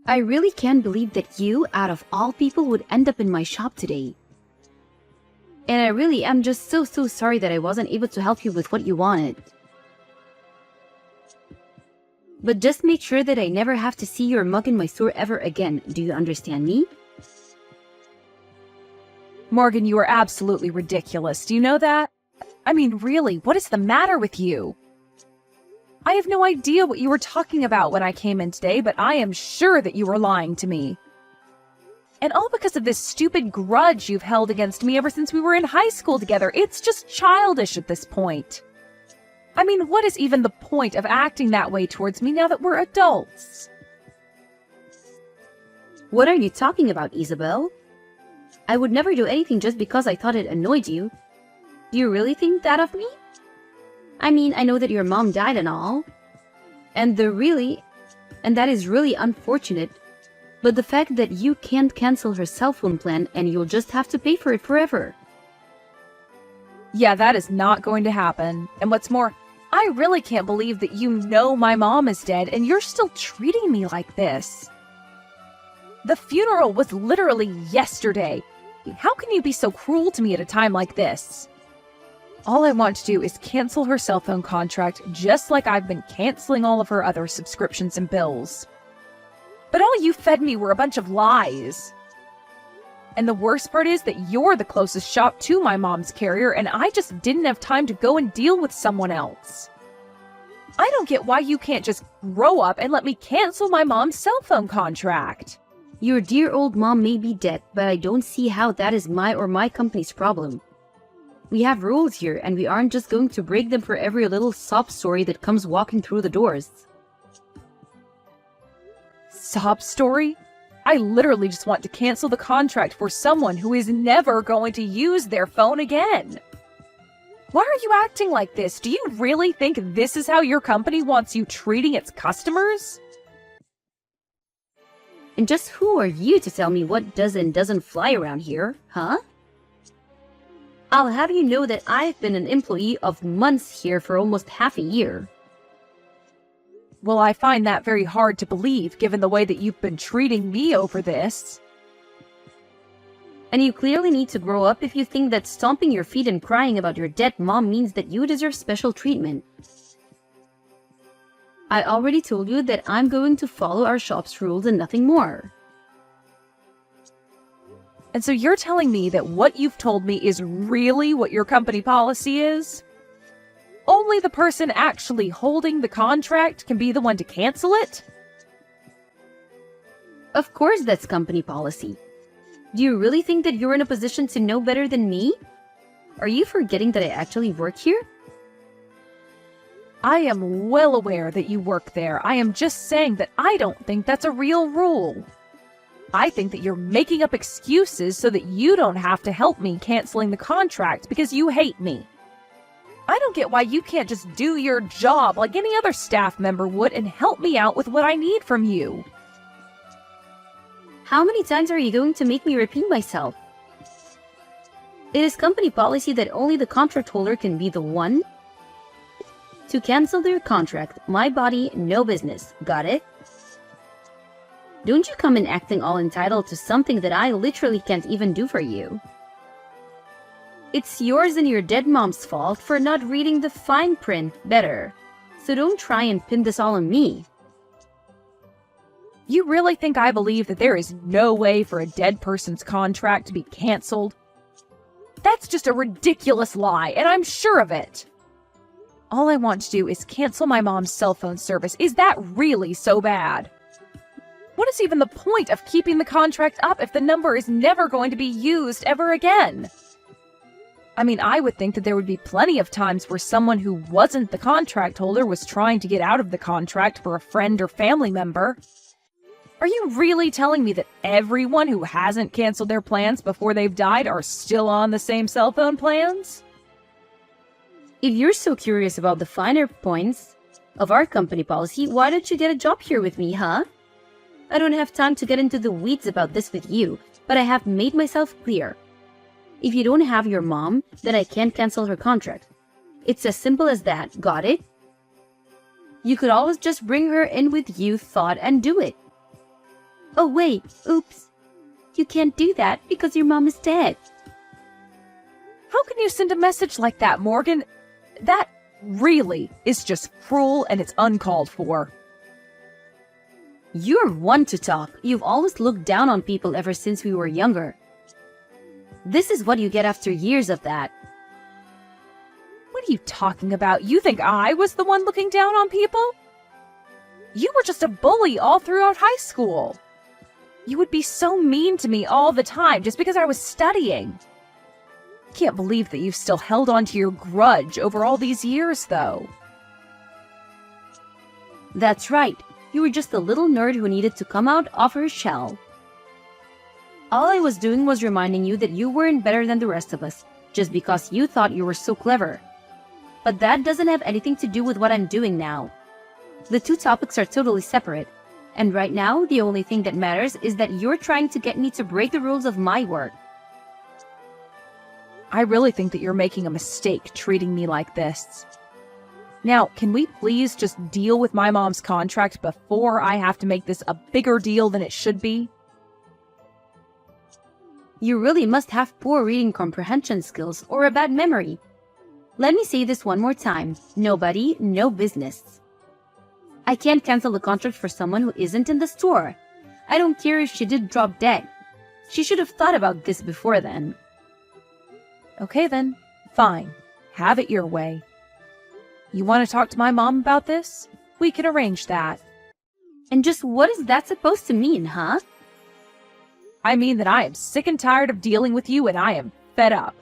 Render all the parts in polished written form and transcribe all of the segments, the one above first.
I really can't believe that you, out of all people, would end up in my shop today. And I really am just so sorry that I wasn't able to help you with what you wanted. But just make sure that I never have to see your mug in my store ever again. Do you understand me? Morgan, you are absolutely ridiculous. Do you know that? I mean, really, what is the matter with you? I have no idea what you were talking about when I came in today, but I am sure that you were lying to me. And all because of this stupid grudge you've held against me ever since we were in high school together. It's just childish at this point. I mean, what is even the point of acting that way towards me now that we're adults? What are you talking about, Isabel? I would never do anything just because I thought it annoyed you. Do you really think that of me? I mean, I know that your mom died and all. And that is really unfortunate. But the fact that you can't cancel her cell phone plan and you'll just have to pay for it forever. Yeah, that is not going to happen. And what's more, I really can't believe that you know my mom is dead and you're still treating me like this. The funeral was literally yesterday. How can you be so cruel to me at a time like this? All I want to do is cancel her cell phone contract just like I've been canceling all of her other subscriptions and bills. But all you fed me were a bunch of lies. And the worst part is that you're the closest shop to my mom's carrier, and I just didn't have time to go and deal with someone else. I don't get why you can't just grow up and let me cancel my mom's cell phone contract. Your dear old mom may be dead, but I don't see how that is my or my company's problem. We have rules here, and we aren't just going to break them for every little sob story that comes walking through the doors. Sob story? I literally just want to cancel the contract for someone who is never going to use their phone again. Why are you acting like this? Do you really think this is how your company wants you treating its customers? And just who are you to tell me what does and doesn't fly around here, huh? I'll have you know that I've been an employee of months here for almost half a year. Well, I find that very hard to believe, given the way that you've been treating me over this. And you clearly need to grow up if you think that stomping your feet and crying about your dead mom means that you deserve special treatment. I already told you that I'm going to follow our shop's rules and nothing more. And so you're telling me that what you've told me is really what your company policy is? Only the person actually holding the contract can be the one to cancel it? Of course that's company policy. Do you really think that you're in a position to know better than me? Are you forgetting that I actually work here? I am well aware that you work there. I am just saying that I don't think that's a real rule. I think that you're making up excuses so that you don't have to help me canceling the contract because you hate me. I don't get why you can't just do your job like any other staff member would and help me out with what I need from you. How many times are you going to make me repeat myself? It is company policy that only the contract holder can be the one to cancel their contract. My body, no business. Got it? Don't you come in acting all entitled to something that I literally can't even do for you. It's yours and your dead mom's fault for not reading the fine print better. So don't try and pin this all on me. You really think I believe that there is no way for a dead person's contract to be canceled? That's just a ridiculous lie, and I'm sure of it. All I want to do is cancel my mom's cell phone service. Is that really so bad? What is even the point of keeping the contract up if the number is never going to be used ever again? I mean, I would think that there would be plenty of times where someone who wasn't the contract holder was trying to get out of the contract for a friend or family member. Are you really telling me that everyone who hasn't canceled their plans before they've died are still on the same cell phone plans? If you're so curious about the finer points of our company policy, why don't you get a job here with me, huh? I don't have time to get into the weeds about this with you, but I have made myself clear. If you don't have your mom, then I can't cancel her contract. It's as simple as that, got it? You could always just bring her in with you, thought, and do it. Oh wait, oops. You can't do that because your mom is dead. How can you send a message like that, Morgan? That really is just cruel and it's uncalled for. You're one to talk. You've always looked down on people ever since we were younger. This is what you get after years of that. What are you talking about? You think I was the one looking down on people? You were just a bully all throughout high school. You would be so mean to me all the time just because I was studying. I can't believe that you've still held on to your grudge over all these years, though. That's right. You were just a little nerd who needed to come out of her shell. All I was doing was reminding you that you weren't better than the rest of us, just because you thought you were so clever. But that doesn't have anything to do with what I'm doing now. The two topics are totally separate, and right now the only thing that matters is that you're trying to get me to break the rules of my work. I really think that you're making a mistake treating me like this. Now, can we please just deal with my mom's contract before I have to make this a bigger deal than it should be? You really must have poor reading comprehension skills or a bad memory. Let me say this one more time. Nobody, no business. I can't cancel the contract for someone who isn't in the store. I don't care if she did drop dead. She should have thought about this before then. Okay then, fine. Have it your way. You want to talk to my mom about this? We can arrange that. And just what is that supposed to mean, huh? I mean that I am sick and tired of dealing with you and I am fed up.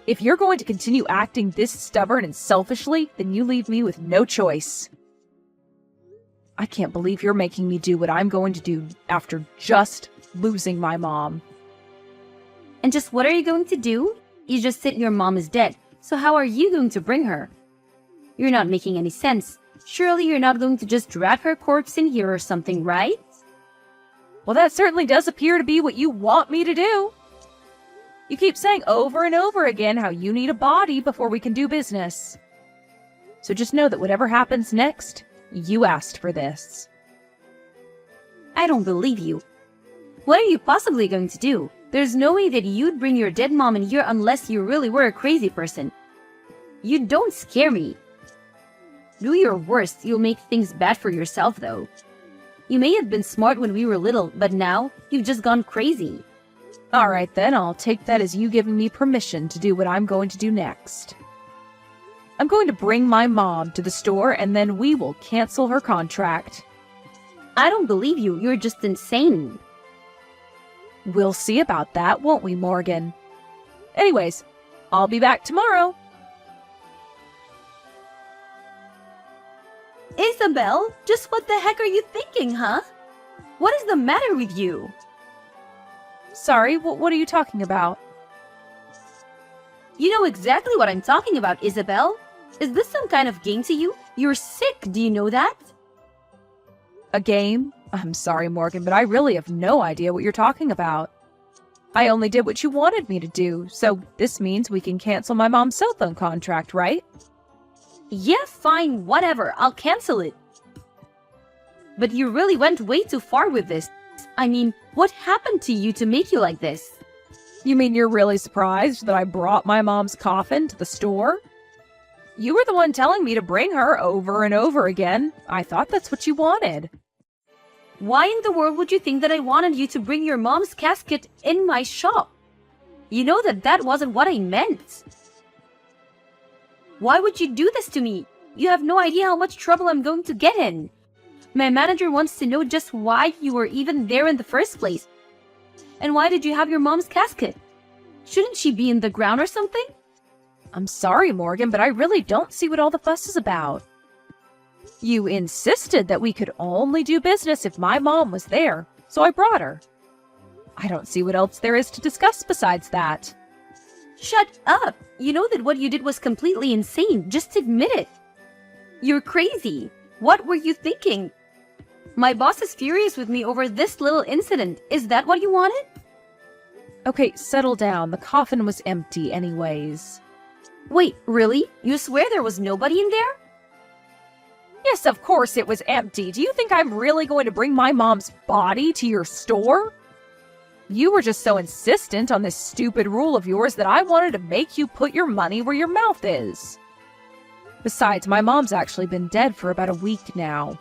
If you're going to continue acting this stubborn and selfishly, then you leave me with no choice. I can't believe you're making me do what I'm going to do after just losing my mom. And just what are you going to do? You just said your mom is dead, so how are you going to bring her? You're not making any sense. Surely you're not going to just drag her corpse in here or something, right? Well, that certainly does appear to be what you want me to do. You keep saying over and over again how you need a body before we can do business. So just know that whatever happens next, you asked for this. I don't believe you. What are you possibly going to do? There's no way that you'd bring your dead mom in here unless you really were a crazy person. You don't scare me. Do your worst, you'll make things bad for yourself though. You may have been smart when we were little, but now you've just gone crazy. Alright then, I'll take that as you giving me permission to do what I'm going to do next. I'm going to bring my mom to the store and then we will cancel her contract. I don't believe you, you're just insane. We'll see about that, won't we, Morgan? Anyways, I'll be back tomorrow. Isabel, just what the heck are you thinking, huh? What is the matter with you? Sorry, what are you talking about? You know exactly what I'm talking about, Isabel. Is this some kind of game to you? You're sick, do you know that? A game? I'm sorry, Morgan, but I really have no idea what you're talking about. I only did what you wanted me to do, so this means we can cancel my mom's cell phone contract, right? Yeah, fine, whatever, I'll cancel it. But you really went way too far with this. I mean, what happened to you to make you like this? You mean you're really surprised that I brought my mom's coffin to the store? You were the one telling me to bring her over and over again. I thought that's what you wanted. Why in the world would you think that I wanted you to bring your mom's casket in my shop? You know that that wasn't what I meant. Why would you do this to me? You have no idea how much trouble I'm going to get in. My manager wants to know just why you were even there in the first place. And why did you have your mom's casket? Shouldn't she be in the ground or something? I'm sorry, Morgan, but I really don't see what all the fuss is about. You insisted that we could only do business if my mom was there, so I brought her. I don't see what else there is to discuss besides that. Shut up! You know that what you did was completely insane. Just admit it. You're crazy. What were you thinking? My boss is furious with me over this little incident. Is that what you wanted? Okay, settle down. The coffin was empty anyways. Wait, really? You swear there was nobody in there? Yes, of course it was empty. Do you think I'm really going to bring my mom's body to your store? You were just so insistent on this stupid rule of yours that I wanted to make you put your money where your mouth is. Besides, my mom's actually been dead for about a week now.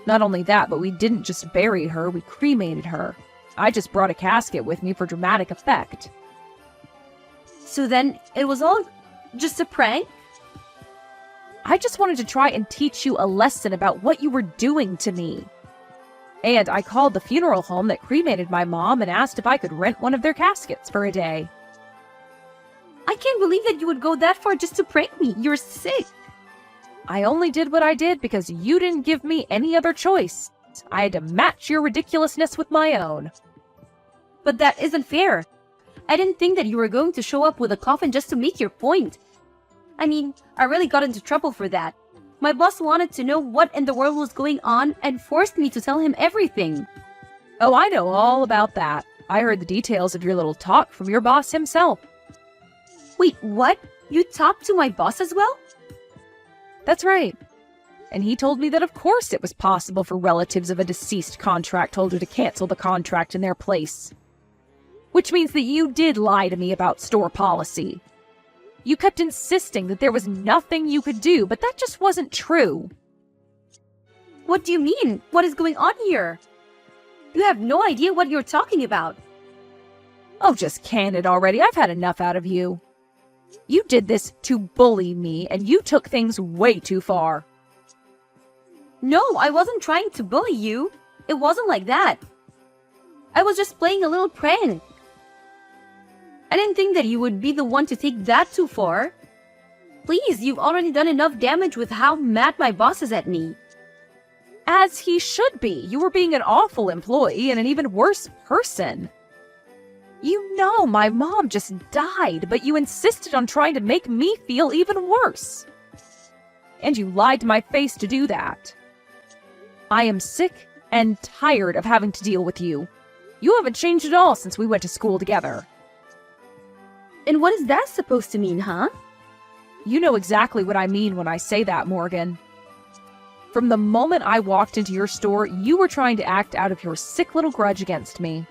Not only that, but we didn't just bury her, we cremated her. I just brought a casket with me for dramatic effect. So then, it was all just a prank? I just wanted to try and teach you a lesson about what you were doing to me. And I called the funeral home that cremated my mom and asked if I could rent one of their caskets for a day. I can't believe that you would go that far just to prank me. You're sick. I only did what I did because you didn't give me any other choice. I had to match your ridiculousness with my own. But that isn't fair. I didn't think that you were going to show up with a coffin just to make your point. I mean, I really got into trouble for that. My boss wanted to know what in the world was going on and forced me to tell him everything. Oh, I know all about that. I heard the details of your little talk from your boss himself. Wait, what? You talked to my boss as well? That's right. And he told me that of course it was possible for relatives of a deceased contract holder to cancel the contract in their place. Which means that you did lie to me about store policy. You kept insisting that there was nothing you could do, but that just wasn't true. What do you mean? What is going on here? You have no idea what you're talking about. Oh, just can it already. I've had enough out of you. You did this to bully me, and you took things way too far. No, I wasn't trying to bully you. It wasn't like that. I was just playing a little prank. I didn't think that you would be the one to take that too far. Please, you've already done enough damage with how mad my boss is at me. As he should be. You were being an awful employee and an even worse person. You know my mom just died, but you insisted on trying to make me feel even worse. And you lied to my face to do that. I am sick and tired of having to deal with you. You haven't changed at all since we went to school together. And what is that supposed to mean, huh? You know exactly what I mean when I say that, Morgan. From the moment I walked into your store, you were trying to act out of your sick little grudge against me.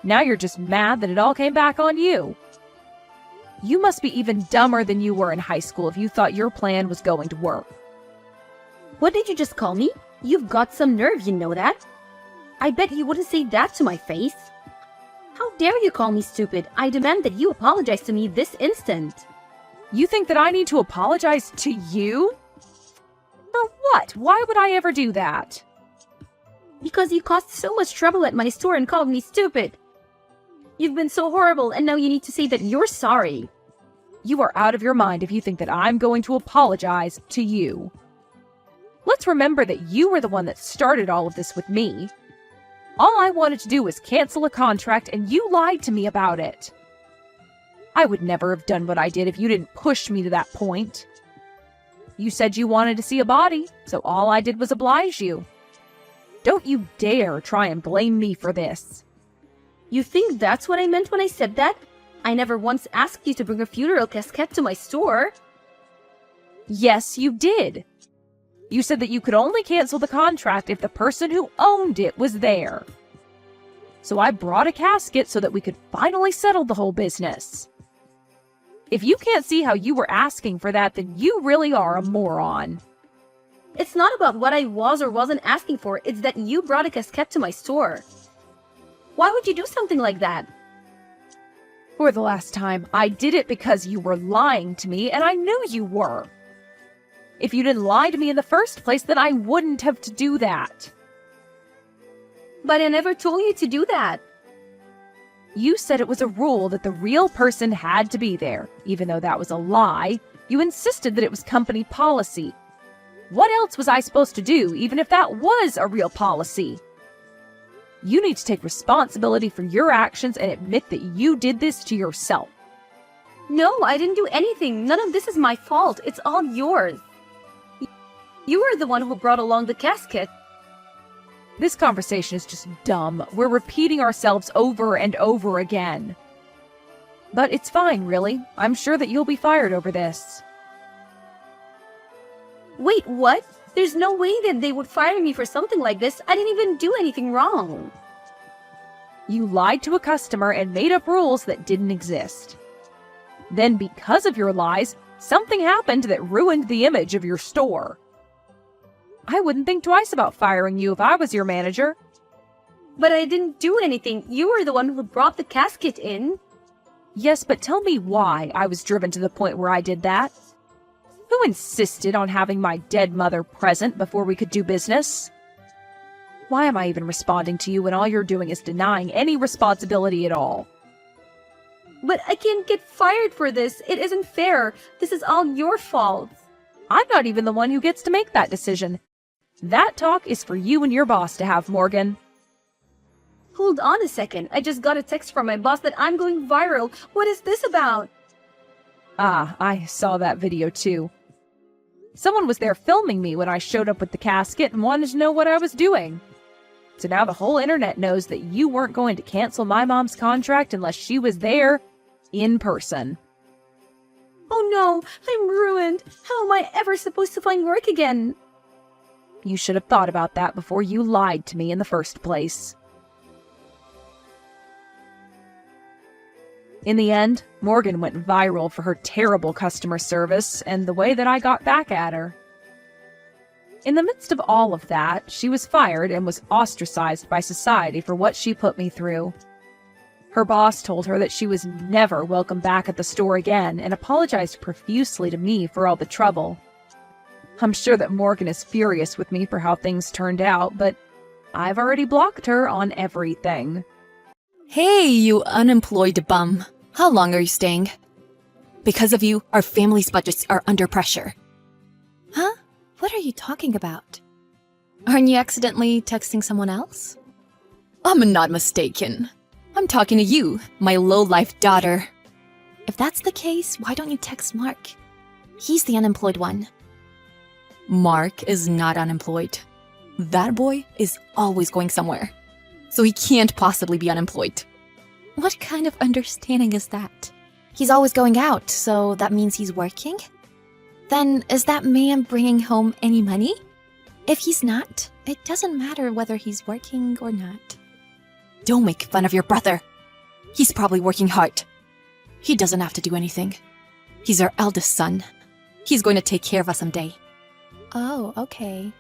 Now you're just mad that it all came back on you. You must be even dumber than you were in high school if you thought your plan was going to work. What did you just call me? You've got some nerve, you know that? I bet you wouldn't say that to my face. How dare you call me stupid? I demand that you apologize to me this instant. You think that I need to apologize to you? For what? Why would I ever do that? Because you caused so much trouble at my store and called me stupid. You've been so horrible, and now you need to say that you're sorry. You are out of your mind if you think that I'm going to apologize to you. Let's remember that you were the one that started all of this with me. All I wanted to do was cancel a contract, and you lied to me about it. I would never have done what I did if you didn't push me to that point. You said you wanted to see a body, so all I did was oblige you. Don't you dare try and blame me for this. You think that's what I meant when I said that? I never once asked you to bring a funeral casket to my store. Yes, you did. You said that you could only cancel the contract if the person who owned it was there. So I brought a casket so that we could finally settle the whole business. If you can't see how you were asking for that, then you really are a moron. It's not about what I was or wasn't asking for, it's that you brought a casket to my store. Why would you do something like that? For the last time, I did it because you were lying to me, and I knew you were. If you didn't lie to me in the first place, then I wouldn't have to do that. But I never told you to do that. You said it was a rule that the real person had to be there. Even though that was a lie, you insisted that it was company policy. What else was I supposed to do, even if that was a real policy? You need to take responsibility for your actions and admit that you did this to yourself. No, I didn't do anything. None of this is my fault. It's all yours. You were the one who brought along the casket. This conversation is just dumb. We're repeating ourselves over and over again. But it's fine, really. I'm sure that you'll be fired over this. Wait, what? There's no way that they would fire me for something like this. I didn't even do anything wrong. You lied to a customer and made up rules that didn't exist. Then, because of your lies, something happened that ruined the image of your store. I wouldn't think twice about firing you if I was your manager. But I didn't do anything. You were the one who brought the casket in. Yes, but tell me why I was driven to the point where I did that. Who insisted on having my dead mother present before we could do business? Why am I even responding to you when all you're doing is denying any responsibility at all? But I can't get fired for this. It isn't fair. This is all your fault. I'm not even the one who gets to make that decision. That talk is for you and your boss to have, Morgan. Hold on a second. I just got a text from my boss that I'm going viral. What is this about? Ah, I saw that video too. Someone was there filming me when I showed up with the casket and wanted to know what I was doing. So now the whole internet knows that you weren't going to cancel my mom's contract unless she was there in person. Oh no, I'm ruined. How am I ever supposed to find work again? You should have thought about that before you lied to me in the first place. In the end, Morgan went viral for her terrible customer service and the way that I got back at her. In the midst of all of that, she was fired and was ostracized by society for what she put me through. Her boss told her that she was never welcome back at the store again and apologized profusely to me for all the trouble. I'm sure that Morgan is furious with me for how things turned out, but I've already blocked her on everything. Hey, you unemployed bum. How long are you staying? Because of you, our family's budgets are under pressure. Huh? What are you talking about? Aren't you accidentally texting someone else? I'm not mistaken. I'm talking to you, my low-life daughter. If that's the case, why don't you text Mark? He's the unemployed one. Mark is not unemployed. That boy is always going somewhere, so he can't possibly be unemployed. What kind of understanding is that? He's always going out, so that means he's working? Then is that man bringing home any money? If he's not, it doesn't matter whether he's working or not. Don't make fun of your brother. He's probably working hard. He doesn't have to do anything. He's our eldest son. He's going to take care of us someday. Oh, okay.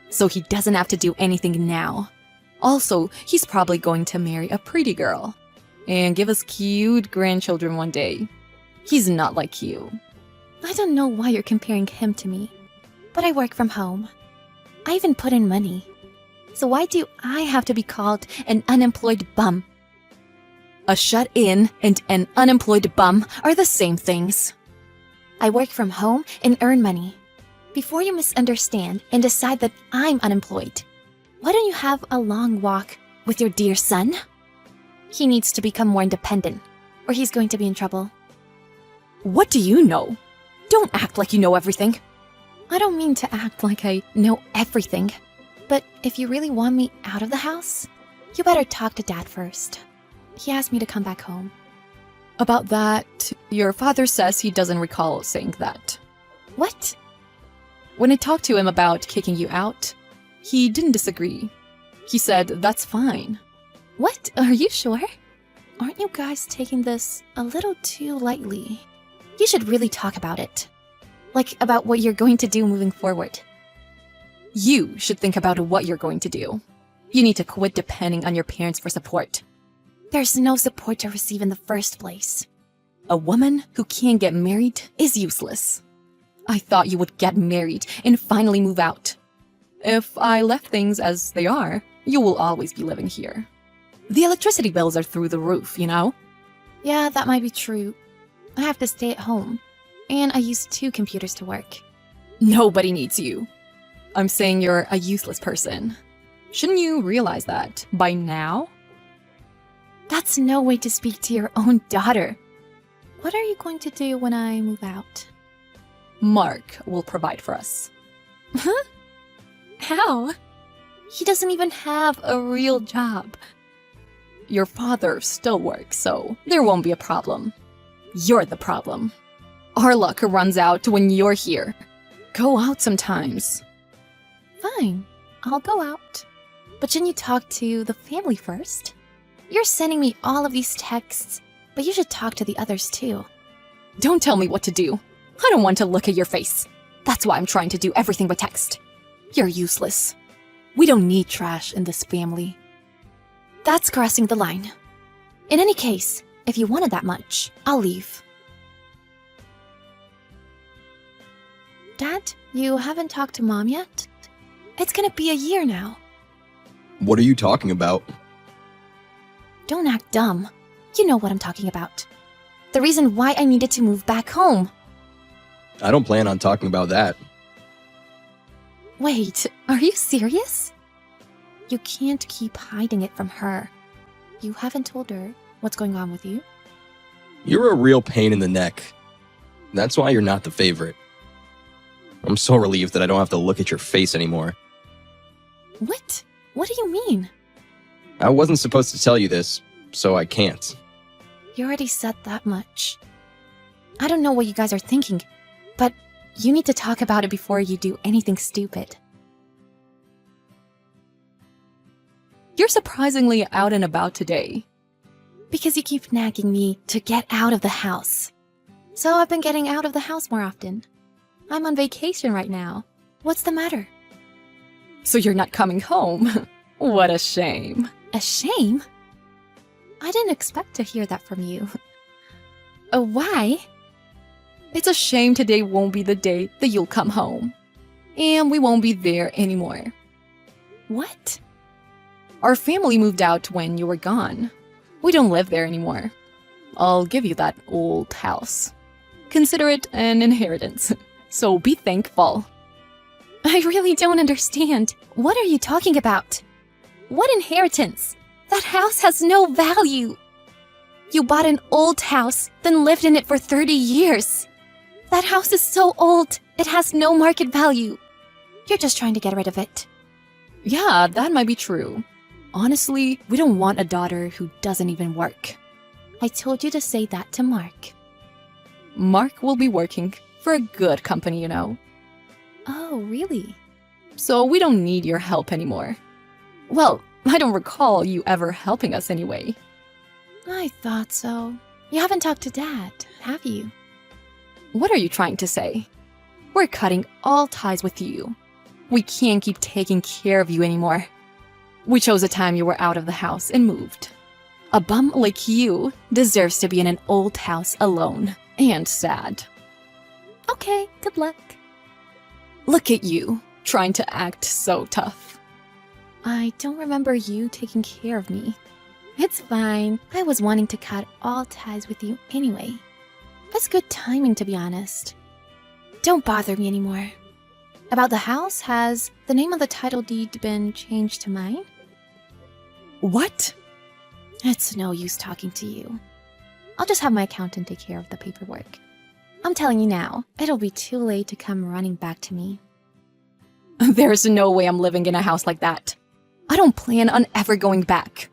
So he doesn't have to do anything now. Also, he's probably going to marry a pretty girl and give us cute grandchildren one day. He's not like you. I don't know why you're comparing him to me, but I work from home. I even put in money. So why do I have to be called an unemployed bum? A shut-in and an unemployed bum are the same things. I work from home and earn money. Before you misunderstand and decide that I'm unemployed, why don't you have a long walk with your dear son? He needs to become more independent, or he's going to be in trouble. What do you know? Don't act like you know everything. I don't mean to act like I know everything, but if you really want me out of the house, you better talk to Dad first. He asked me to come back home. About that, your father says he doesn't recall saying that. What? When I talked to him about kicking you out, he didn't disagree. He said that's fine. What? Are you sure? Aren't you guys taking this a little too lightly? You should really talk about it. Like about what you're going to do moving forward. You should think about what you're going to do. You need to quit depending on your parents for support. There's no support to receive in the first place. A woman who can't get married is useless. I thought you would get married and finally move out. If I left things as they are, you will always be living here. The electricity bills are through the roof, you know? Yeah, that might be true. I have to stay at home, and I use 2 computers to work. Nobody needs you. I'm saying you're a useless person. Shouldn't you realize that by now? That's no way to speak to your own daughter. What are you going to do when I move out? Mark will provide for us. Huh? How? He doesn't even have a real job. Your father still works, so there won't be a problem. You're the problem. Our luck runs out when you're here. Go out sometimes. Fine, I'll go out. But shouldn't you talk to the family first? You're sending me all of these texts, but you should talk to the others too. Don't tell me what to do. I don't want to look at your face. That's why I'm trying to do everything by text. You're useless. We don't need trash in this family. That's crossing the line. In any case, if you wanted that much, I'll leave. Dad, you haven't talked to Mom yet? It's gonna be a year now. What are you talking about? Don't act dumb. You know what I'm talking about. The reason why I needed to move back home. I don't plan on talking about that. Wait, are you serious? You can't keep hiding it from her. You haven't told her what's going on with you? You're a real pain in the neck. That's why you're not the favorite. I'm so relieved that I don't have to look at your face anymore. What? What do you mean? I wasn't supposed to tell you this, so I can't. You already said that much. I don't know what you guys are thinking, but you need to talk about it before you do anything stupid. You're surprisingly out and about today. Because you keep nagging me to get out of the house. So I've been getting out of the house more often. I'm on vacation right now. What's the matter? So you're not coming home. What a shame. A shame? I didn't expect to hear that from you. Why? It's a shame today won't be the day that you'll come home. And we won't be there anymore. What? Our family moved out when you were gone. We don't live there anymore. I'll give you that old house. Consider it an inheritance. So be thankful. I really don't understand. What are you talking about? What inheritance? That house has no value. You bought an old house, then lived in it for 30 years. That house is so old, it has no market value. You're just trying to get rid of it. Yeah, that might be true. Honestly, we don't want a daughter who doesn't even work. I told you to say that to Mark. Mark will be working for a good company, you know. Oh, really? So we don't need your help anymore. Well, I don't recall you ever helping us anyway. I thought so. You haven't talked to Dad, have you? What are you trying to say? We're cutting all ties with you. We can't keep taking care of you anymore. We chose a time you were out of the house and moved. A bum like you deserves to be in an old house alone and sad. Okay, good luck. Look at you, trying to act so tough. I don't remember you taking care of me. It's fine. I was wanting to cut all ties with you anyway. That's good timing, to be honest. Don't bother me anymore. About the house, has the name of the title deed been changed to mine? What? It's no use talking to you. I'll just have my accountant take care of the paperwork. I'm telling you now, it'll be too late to come running back to me. There's no way I'm living in a house like that. I don't plan on ever going back.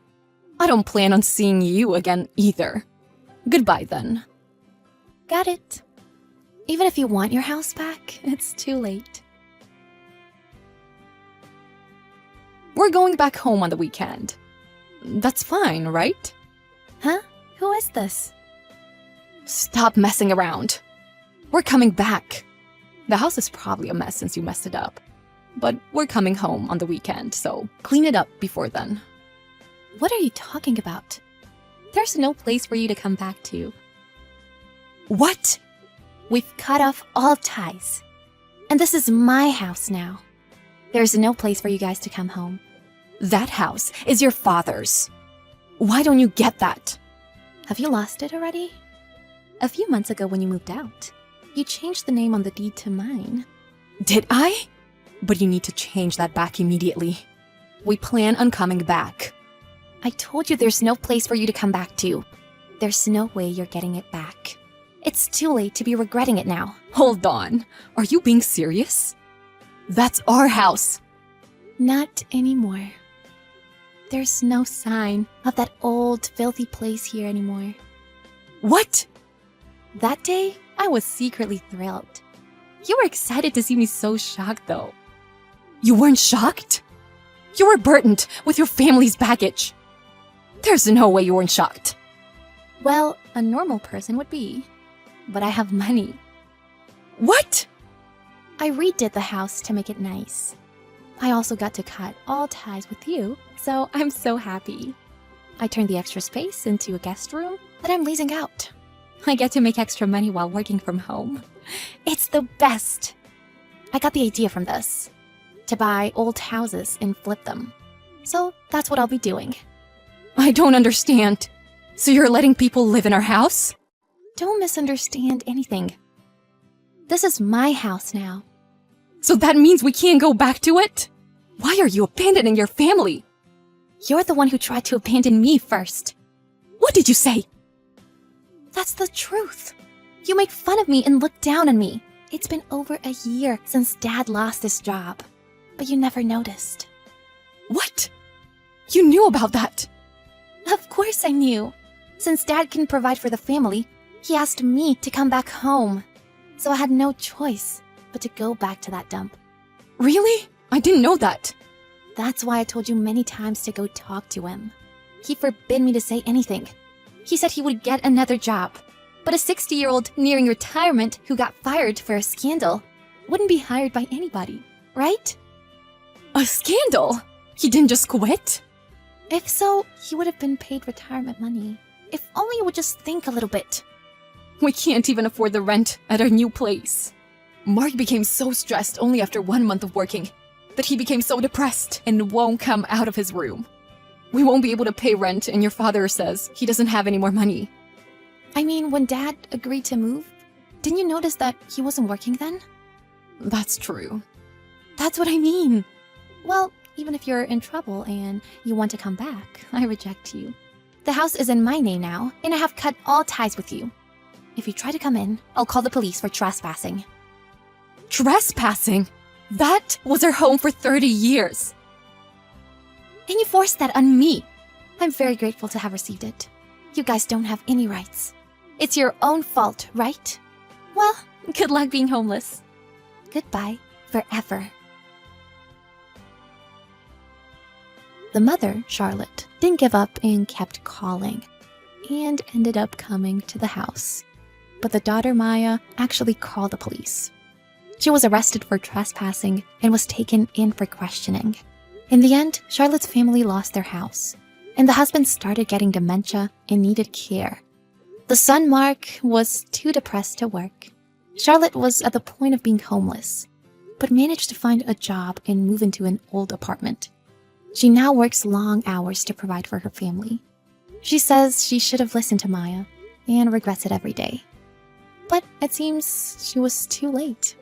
I don't plan on seeing you again either. Goodbye then. Got it. Even if you want your house back, it's too late. We're going back home on the weekend. That's fine, right? Huh? Who is this? Stop messing around. We're coming back. The house is probably a mess since you messed it up. But we're coming home on the weekend, so clean it up before then. What are you talking about? There's no place for you to come back to. What? We've cut off all ties. And this is my house now. There's no place for you guys to come home. That house is your father's. Why don't you get that? Have you lost it already? A few months ago when you moved out, you changed the name on the deed to mine. Did I? But you need to change that back immediately. We plan on coming back. I told you there's no place for you to come back to. There's no way you're getting it back. It's too late to be regretting it now. Hold on. Are you being serious? That's our house. Not anymore. There's no sign of that old, filthy place here anymore. What? That day, I was secretly thrilled. You were excited to see me so shocked, though. You weren't shocked? You were burdened with your family's baggage. There's no way you weren't shocked. Well, a normal person would be. But I have money. What? I redid the house to make it nice. I also got to cut all ties with you, so I'm so happy. I turned the extra space into a guest room that I'm leasing out. I get to make extra money while working from home. It's the best. I got the idea from this. To buy old houses and flip them. So that's what I'll be doing. I don't understand. So you're letting people live in our house? Don't misunderstand anything. This is my house now. So that means we can't go back to it? Why are you abandoning your family? You're the one who tried to abandon me first. What did you say? That's the truth. You make fun of me and look down on me. It's been over a year since Dad lost his job, but you never noticed. What? You knew about that? Of course I knew. Since Dad can provide for the family, he asked me to come back home. So I had no choice but to go back to that dump. Really? I didn't know that. That's why I told you many times to go talk to him. He forbid me to say anything. He said he would get another job. But a 60-year-old nearing retirement who got fired for a scandal wouldn't be hired by anybody, right? A scandal? He didn't just quit? If so, he would have been paid retirement money. If only you would just think a little bit. We can't even afford the rent at our new place. Mark became so stressed only after 1 month of working that he became so depressed and won't come out of his room. We won't be able to pay rent, and your father says he doesn't have any more money. I mean, when Dad agreed to move, didn't you notice that he wasn't working then? That's true. That's what I mean. Well, even if you're in trouble and you want to come back, I reject you. The house is in my name now, and I have cut all ties with you. If you try to come in, I'll call the police for trespassing. Trespassing? That was our home for 30 years. And you forced that on me. I'm very grateful to have received it. You guys don't have any rights. It's your own fault, right? Well, good luck being homeless. Goodbye, forever. The mother, Charlotte, didn't give up and kept calling, and ended up coming to the house. But the daughter, Maya, actually called the police. She was arrested for trespassing and was taken in for questioning. In the end, Charlotte's family lost their house, and the husband started getting dementia and needed care. The son, Mark, was too depressed to work. Charlotte was at the point of being homeless, but managed to find a job and move into an old apartment. She now works long hours to provide for her family. She says she should have listened to Maya and regrets it every day. But it seems she was too late.